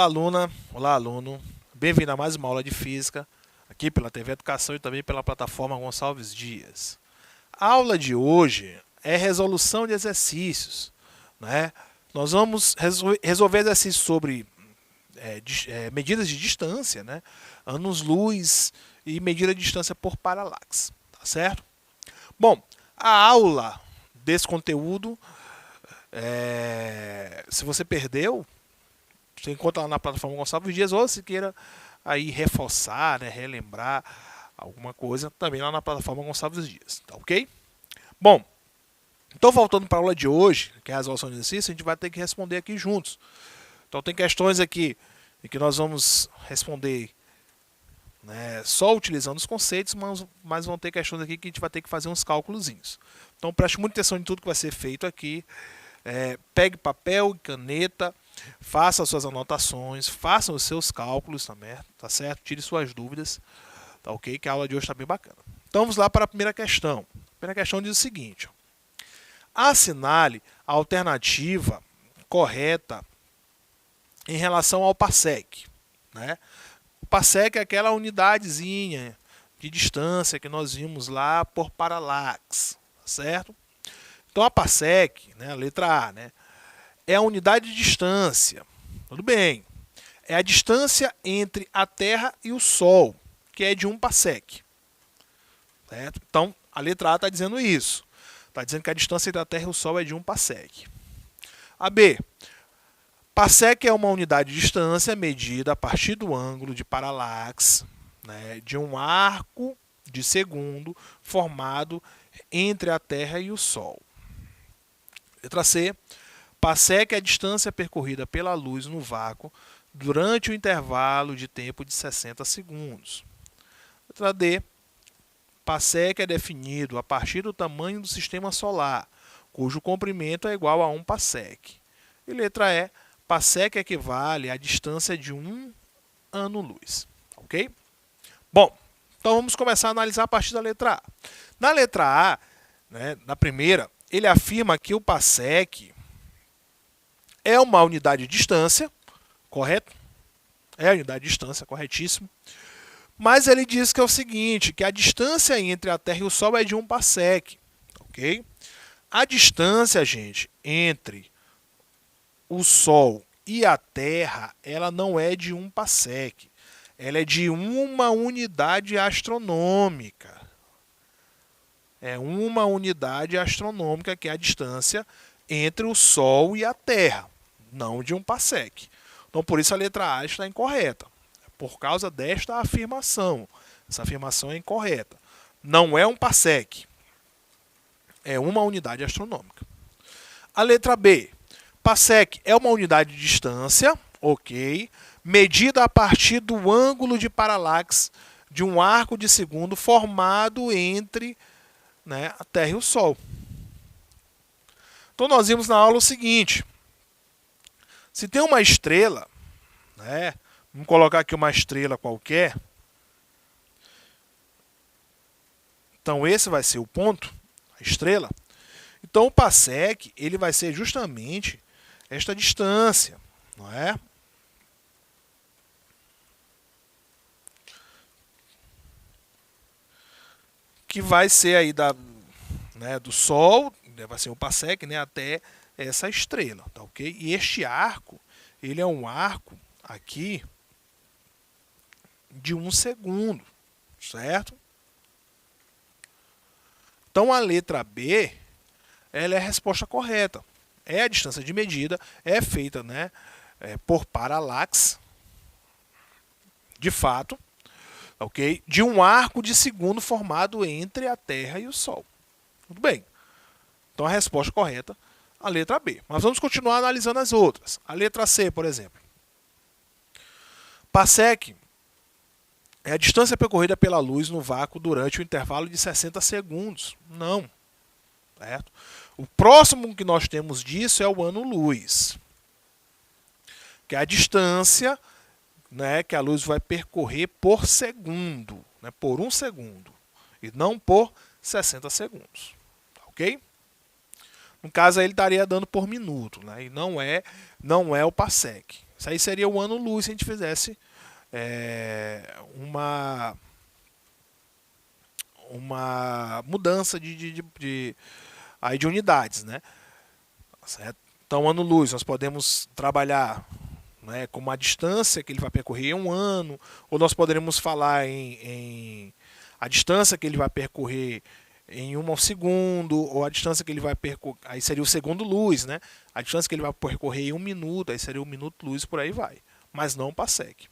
Olá, aluna. Olá, aluno. Bem-vindo a mais uma aula de Física, aqui pela TV Educação e também pela plataforma Gonçalves Dias. A aula de hoje é resolução de exercícios, né? Nós vamos resolver exercícios sobre medidas de distância, né? Anos-luz e medida de distância por paralaxe, tá certo? Bom, a aula desse conteúdo, se você perdeu, você encontra lá na plataforma Gonçalves Dias, ou se queira aí reforçar, né, relembrar alguma coisa, também lá na plataforma Gonçalves Dias, tá ok? Bom, então voltando para a aula de hoje, que é a resolução de exercício, a gente vai ter que responder aqui juntos. Então tem questões aqui em que nós vamos responder, né, só utilizando os conceitos, mas vão ter questões aqui que a gente vai ter que fazer uns cálculozinhos. Então preste muita atenção em tudo que vai ser feito aqui. Pegue papel e caneta, faça as suas anotações, faça os seus cálculos também, tá certo? Tire suas dúvidas, tá ok? Que a aula de hoje está bem bacana. Então vamos lá para a primeira questão. A primeira questão diz o seguinte: assinale a alternativa correta em relação ao parsec, né? O parsec é aquela unidadezinha de distância que nós vimos lá por paralaxe, tá certo? Então a parsec, né, a letra A, né, é a unidade de distância. Tudo bem. É a distância entre a Terra e o Sol, que é de 1 parsec. Certo? Então, a letra A está dizendo isso. Está dizendo que a distância entre a Terra e o Sol é de 1 parsec. A B. Parsec é uma unidade de distância medida a partir do ângulo de paralaxe, né, de um arco de segundo formado entre a Terra e o Sol. Letra C. Parsec é a distância percorrida pela luz no vácuo durante o intervalo de tempo de 60 segundos. Letra D. Parsec é definido a partir do tamanho do sistema solar, cujo comprimento é igual a 1 parsec. E letra E. Parsec equivale à distância de 1 ano-luz. Ok? Bom, então vamos começar a analisar a partir da letra A. Na letra A, né, na primeira, ele afirma que o parsec é uma unidade de distância, correto? É a unidade de distância, corretíssimo. Mas ele diz que é o seguinte, que a distância entre a Terra e o Sol é de 1 parsec, ok? A distância, gente, entre o Sol e a Terra, ela não é de 1 parsec. Ela é de uma unidade astronômica. É uma unidade astronômica que é a distância entre o Sol e a Terra, não de 1 parsec. Então, por isso a letra A está incorreta, por causa desta afirmação. Essa afirmação é incorreta. Não é 1 parsec, é uma unidade astronômica. A letra B. Parsec é uma unidade de distância, ok, medida a partir do ângulo de paralaxe de um arco de segundo formado entre, né, a Terra e o Sol. Então nós vimos na aula o seguinte: se tem uma estrela, né, vamos colocar aqui uma estrela qualquer, então esse vai ser o ponto, a estrela. Então o parsec ele vai ser justamente esta distância, não é? Que vai ser aí do Sol, vai ser o parsec, né, até essa estrela, tá ok? E este arco, ele é um arco aqui de 1 segundo, certo? Então a letra B, ela é a resposta correta. É a distância de medida, é feita, né, por paralaxe, de fato, ok? De um arco de segundo formado entre a Terra e o Sol. Tudo bem. Então a resposta correta, a letra B. Mas vamos continuar analisando as outras. A letra C, por exemplo. Parsec é a distância percorrida pela luz no vácuo durante o intervalo de 60 segundos. Não. Certo? O próximo que nós temos disso é o ano-luz, que é a distância, né, que a luz vai percorrer por segundo, né, por 1 segundo, e não por 60 segundos. Ok? No caso, aí ele estaria dando por minuto, né, e não é o parsec. Isso aí seria o ano-luz se a gente fizesse uma mudança aí de unidades, né? Certo? Então, ano-luz, nós podemos trabalhar, né, com uma distância que ele vai percorrer em um ano, ou nós poderemos falar em a distância que ele vai percorrer em um segundo, ou a distância que ele vai percorrer, aí seria o segundo luz, né? A distância que ele vai percorrer em um minuto, aí seria o minuto luz, por aí vai. Mas não o parsec.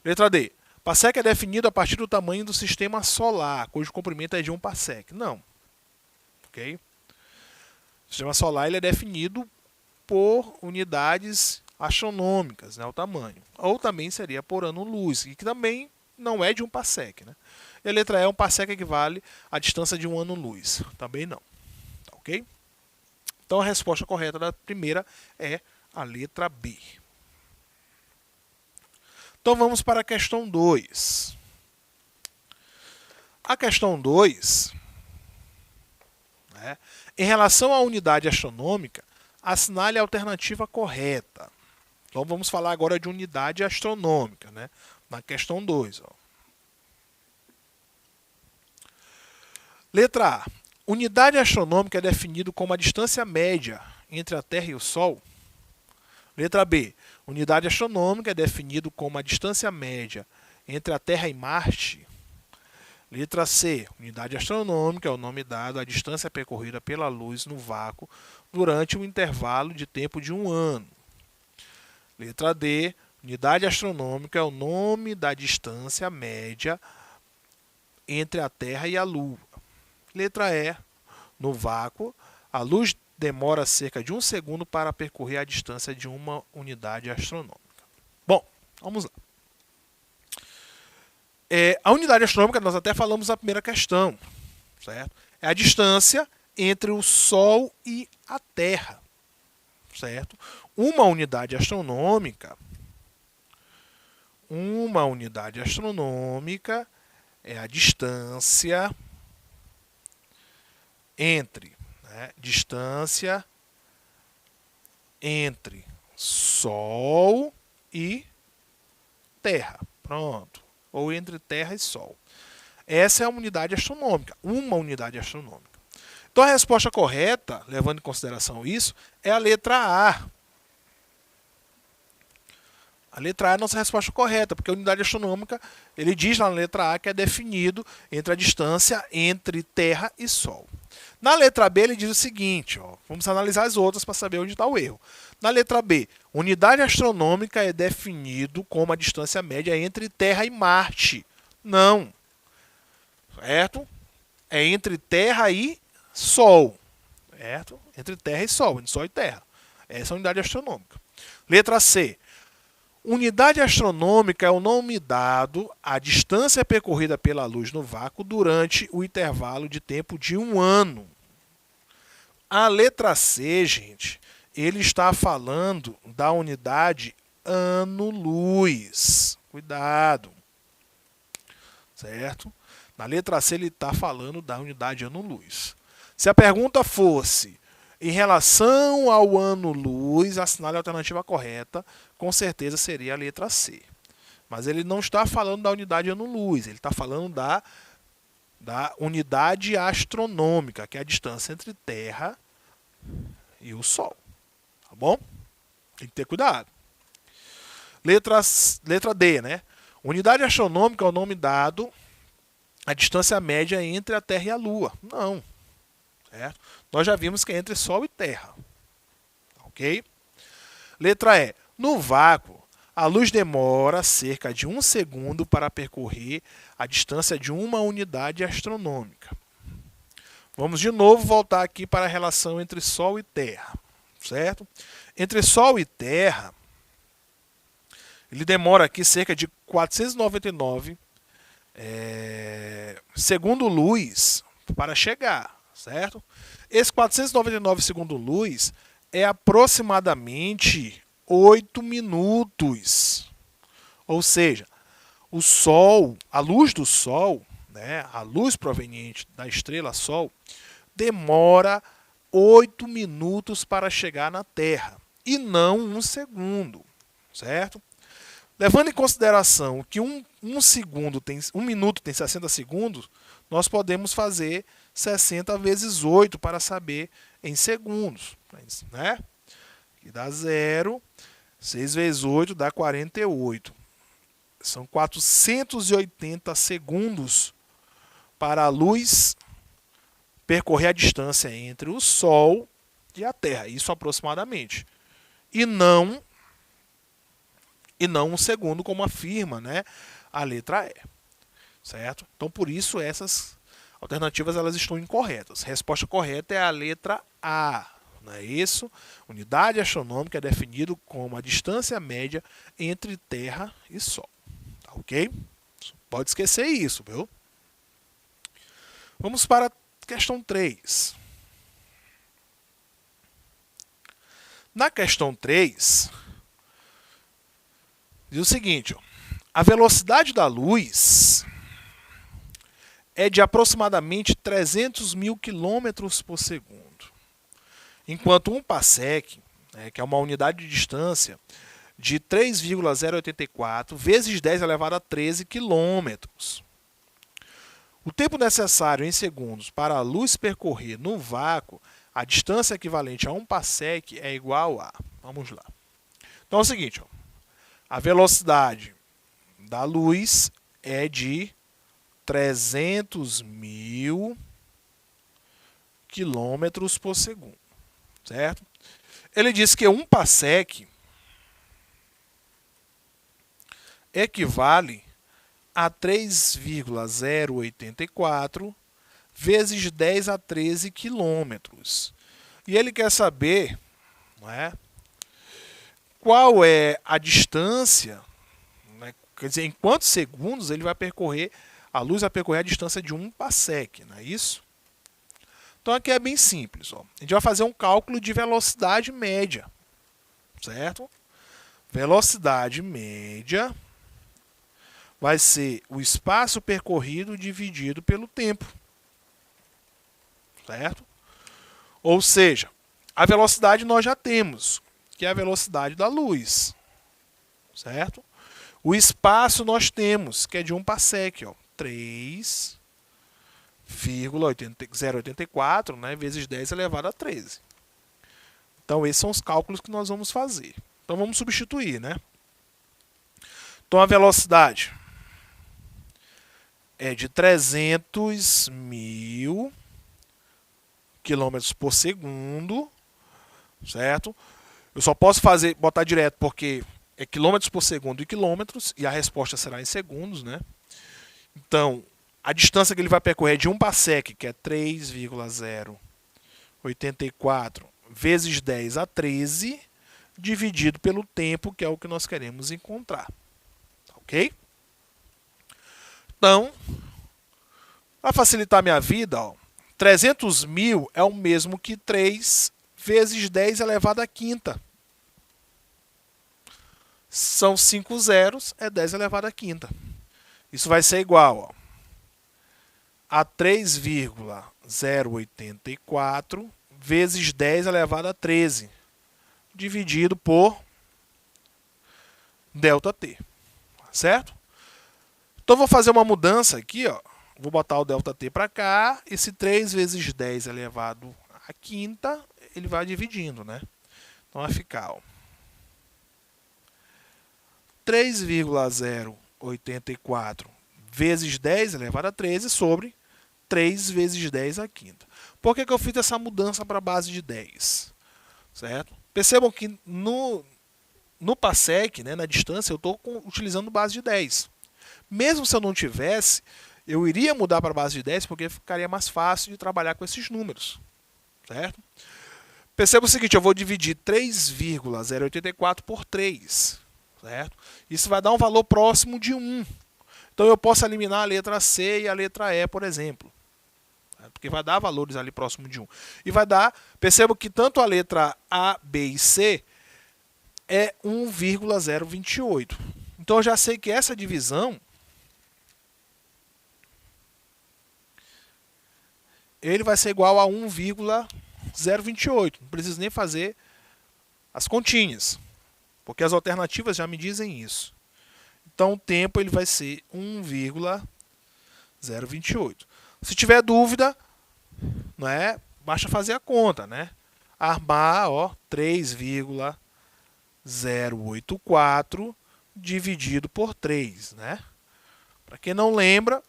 Letra D. Parsec é definido a partir do tamanho do sistema solar, cujo comprimento é de 1 parsec. Não. Ok? O sistema solar ele é definido por unidades astronômicas, né, o tamanho. Ou também seria por ano-luz, que também não é de 1 parsec. Né? E a letra E, 1 parsec equivale à distância de um ano-luz. Também não. Tá, ok? Então a resposta correta da primeira é a letra B. Então vamos para a questão 2. A questão 2, né, em relação à unidade astronômica, assinale a alternativa correta. Então vamos falar agora de unidade astronômica, né? Na questão 2. Letra A. Unidade astronômica é definido como a distância média entre a Terra e o Sol. Letra B. Unidade astronômica é definido como a distância média entre a Terra e Marte. Letra C. Unidade astronômica é o nome dado à distância percorrida pela luz no vácuo durante um intervalo de tempo de 1 ano. Letra D. Unidade astronômica é o nome da distância média entre a Terra e a Lua. Letra E. No vácuo, a luz demora cerca de 1 segundo para percorrer a distância de uma unidade astronômica. Bom, vamos lá. A unidade astronômica, nós até falamos na primeira questão, certo? É a distância entre o Sol e a Terra, certo? Uma unidade astronômica é a distância entre Sol e Terra. Pronto. Ou entre Terra e Sol. Essa é a unidade astronômica. Uma unidade astronômica. Então a resposta correta, levando em consideração isso, é a letra A. A letra A é a nossa resposta correta, porque a unidade astronômica, ele diz lá na letra A que é definido entre a distância entre Terra e Sol. Na letra B, ele diz o seguinte, vamos analisar as outras para saber onde está o erro. Na letra B, unidade astronômica é definido como a distância média entre Terra e Marte. Não. Certo? É entre Terra e Sol. Certo? Entre Terra e Sol, entre Sol e Terra. Essa é a unidade astronômica. Letra C. Unidade astronômica é o nome dado à distância percorrida pela luz no vácuo durante o intervalo de tempo de 1 ano. A letra C, gente, ele está falando da unidade ano-luz. Cuidado. Certo? Na letra C, ele está falando da unidade ano-luz. Se a pergunta fosse em relação ao ano-luz, assinale a alternativa correta, com certeza seria a letra C. Mas ele não está falando da unidade ano-luz, ele está falando da unidade astronômica, que é a distância entre Terra e o Sol. Tá bom? Tem que ter cuidado. Letra D, né? Unidade astronômica é o nome dado à distância média entre a Terra e a Lua. Não. Certo? Nós já vimos que é entre Sol e Terra. Ok? Letra E. No vácuo, a luz demora cerca de 1 segundo para percorrer a distância de uma unidade astronômica. Vamos de novo voltar aqui para a relação entre Sol e Terra. Certo? Entre Sol e Terra, ele demora aqui cerca de 499 segundo luz para chegar. Certo? Esse 499 segundo luz é aproximadamente 8 minutos. Ou seja, o Sol, a luz do Sol, né, a luz proveniente da estrela Sol, demora 8 minutos para chegar na Terra, e não 1 segundo. certo? Levando em consideração que um minuto tem 60 segundos, nós podemos fazer 60 vezes 8 para saber em segundos, né? E dá 0, 6 vezes 8 dá 48. São 480 segundos para a luz percorrer a distância entre o Sol e a Terra, isso aproximadamente. E não um segundo, como afirma, né, a letra E. Certo? Então, por isso, essas alternativas elas estão incorretas. A resposta correta é a letra A. Não é isso? Unidade astronômica é definido como a distância média entre Terra e Sol. Tá, ok? Pode esquecer isso, viu? Vamos para a questão 3. Na questão 3, diz o seguinte, ó, a velocidade da luz é de aproximadamente 300 mil quilômetros por segundo, enquanto um parsec, né, que é uma unidade de distância, de 3,084 vezes 10 elevado a 13 quilômetros. O tempo necessário em segundos para a luz percorrer no vácuo a distância equivalente a um parsec é igual a... Vamos lá. Então é o seguinte, ó, a velocidade da luz é de 300 mil quilômetros por segundo, certo? Ele diz que um parsec equivale a 3,084 vezes 10 a 13 quilômetros. E ele quer saber, não é, qual é a distância, né, quer dizer, em quantos segundos ele vai percorrer, a luz vai percorrer a distância de um parsec, não é isso? Então aqui é bem simples. Ó. A gente vai fazer um cálculo de velocidade média, certo? Velocidade média vai ser o espaço percorrido dividido pelo tempo, certo? Ou seja, a velocidade nós já temos, que é a velocidade da luz, certo? O espaço nós temos, que é de um parsec, ó, 3,084, né, vezes 10 elevado a 13. Então, esses são os cálculos que nós vamos fazer. Então, vamos substituir, né? Então, a velocidade é de 300 mil quilômetros por segundo, certo? Eu só posso botar direto porque é quilômetros por segundo e quilômetros, e a resposta será em segundos, né? Então, a distância que ele vai percorrer é de um parsec, que é 3,084 vezes 10 a 13, dividido pelo tempo, que é o que nós queremos encontrar. Ok? Então, para facilitar minha vida, ó, 300 mil é o mesmo que 3 vezes 10 elevado à quinta. São 5 zeros, é 10 elevado à quinta. Isso vai ser igual, ó, a 3,084 vezes 10 elevado a 13, dividido por ΔT. Certo? Então, vou fazer uma mudança aqui, ó. Vou botar o ΔT para cá. Esse 3 vezes 10 elevado à quinta, ele vai dividindo, né? Então, vai ficar, ó, 3,084 vezes 10 elevado a 13 sobre 3 vezes 10 à quinta. Por que eu fiz essa mudança para a base de 10? Certo? Percebam que no parsec, né, na distância, eu estou utilizando base de 10. Mesmo se eu não tivesse, eu iria mudar para a base de 10 porque ficaria mais fácil de trabalhar com esses números. Certo? Perceba o seguinte, eu vou dividir 3,084 por 3. Certo? Isso vai dar um valor próximo de 1. Então eu posso eliminar a letra C e a letra E, por exemplo. Porque vai dar valores ali próximo de 1. E vai dar, perceba que tanto a letra A, B e C é 1,028. Então eu já sei que essa divisão ele vai ser igual a 1,028. Não preciso nem fazer as continhas. porque as alternativas já me dizem isso. Então o tempo ele vai ser 1,028. Se tiver dúvida, não é, basta fazer a conta, né? Armar, ó, 3,084 dividido por 3, né? Para quem não lembra,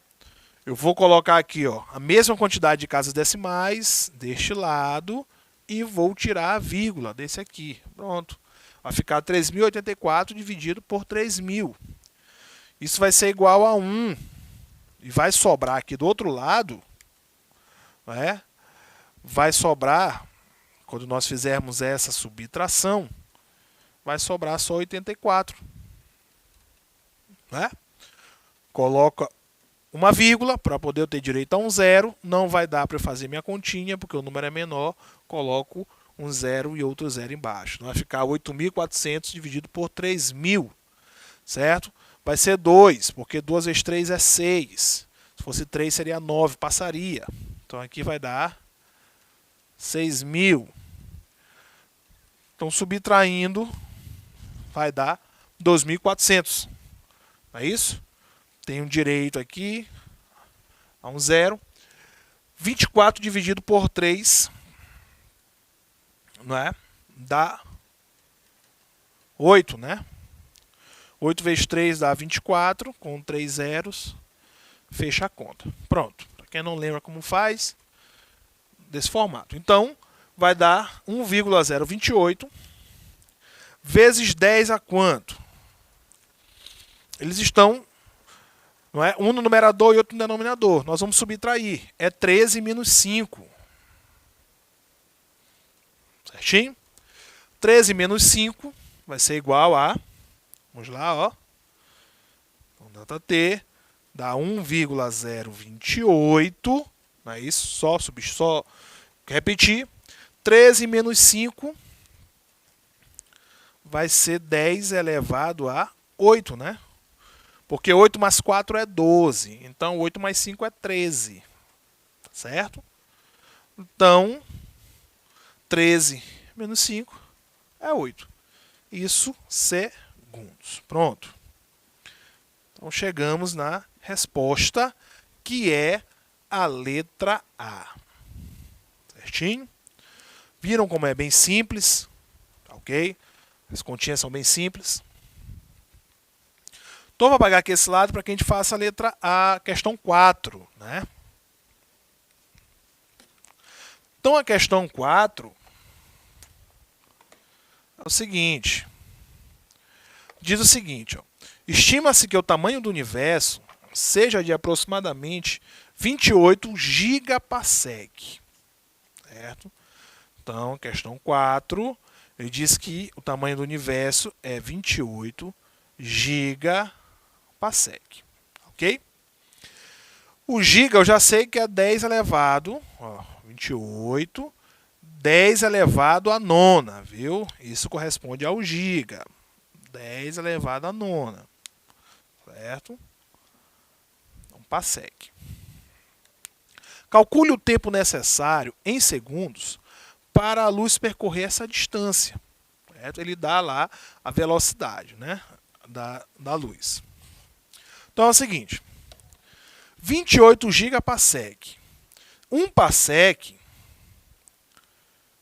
eu vou colocar aqui, ó, a mesma quantidade de casas decimais deste lado e vou tirar a vírgula desse aqui. Pronto. Vai ficar 3.084 dividido por 3.000. Isso vai ser igual a 1. E vai sobrar aqui do outro lado, né? Vai sobrar, quando nós fizermos essa subtração, vai sobrar só 84. Né? Coloca uma vírgula para poder ter direito a um zero. Não vai dar para eu fazer minha continha, porque o número é menor. Coloco um zero e outro zero embaixo. Vai ficar 8.400 dividido por 3.000. Certo? Vai ser 2, porque 2 vezes 3 é 6. Se fosse 3 seria 9, passaria. Então aqui vai dar 6.000. Então subtraindo vai dar 2.400. Não é isso? Tenho direito aqui a um zero. 24 dividido por 3, não é? Dá 8, né? 8 vezes 3 dá 24, com 3 zeros, fecha a conta. Pronto. Para quem não lembra como faz, desse formato. Então, vai dar 1,028 vezes 10 a quanto? Eles estão, não é? Um no numerador e outro no denominador. Nós vamos subtrair. É 13 menos 5. Certinho? 13 menos 5 vai ser igual a... Vamos lá, ó. Então, data T dá 1,028. Não é isso? Só repetir. 13 menos 5 vai ser 10 elevado a 8, né? Porque 8 mais 4 é 12. Então, 8 mais 5 é 13. Certo? Então, 13 menos 5 é 8. Isso segundos. Pronto. Então, chegamos na resposta, que é a letra A. Certinho? Viram como é bem simples? Ok? As continhas são bem simples. Então, vou apagar aqui esse lado para que a gente faça a letra A, questão 4. Né? Então, a questão 4 é o seguinte. Diz o seguinte, ó, estima-se que o tamanho do universo seja de aproximadamente 28 gigaparsec. Certo? Então, questão 4, ele diz que o tamanho do universo é 28 gigaparsec. Ok? O giga eu já sei que é 10 elevado, ó, 28, 10 elevado à nona, viu? Isso corresponde ao giga. 10 elevado à nona. Certo? Então, parsec. Calcule o tempo necessário em segundos para a luz percorrer essa distância. Certo? Ele dá lá a velocidade, né, da luz. Então é o seguinte. 28 gigaparsec. Um parsec,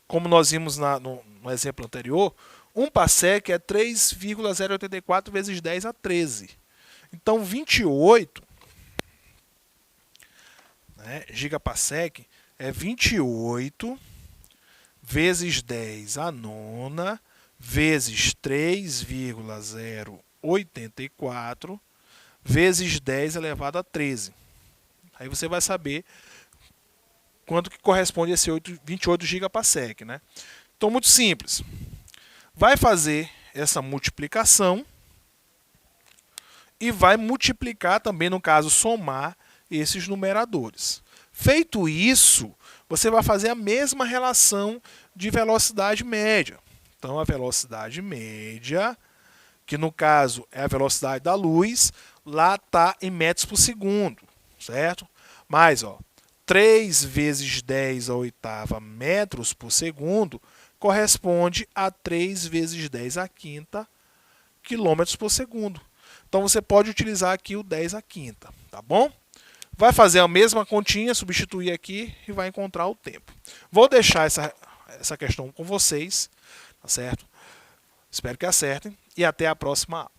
como nós vimos no exemplo anterior, um parsec é 3,084 vezes 10 a 13. Então, 28, né, gigaparsec é 28 vezes 10 a nona vezes 3,084 vezes 10 elevado a 13. Aí você vai saber quanto que corresponde a esse 28 gigaparsec, né? Então, muito simples. Vai fazer essa multiplicação e vai multiplicar também, no caso, somar esses numeradores. Feito isso, você vai fazer a mesma relação de velocidade média. Então, a velocidade média, que no caso é a velocidade da luz, lá está em metros por segundo, certo? Mas, ó, 3 vezes 10 à oitava metros por segundo corresponde a 3 vezes 10 à quinta km por segundo. Então você pode utilizar aqui o 10 à quinta, tá bom? Vai fazer a mesma continha, substituir aqui e vai encontrar o tempo. Vou deixar essa questão com vocês, tá certo? Espero que acertem e até a próxima aula.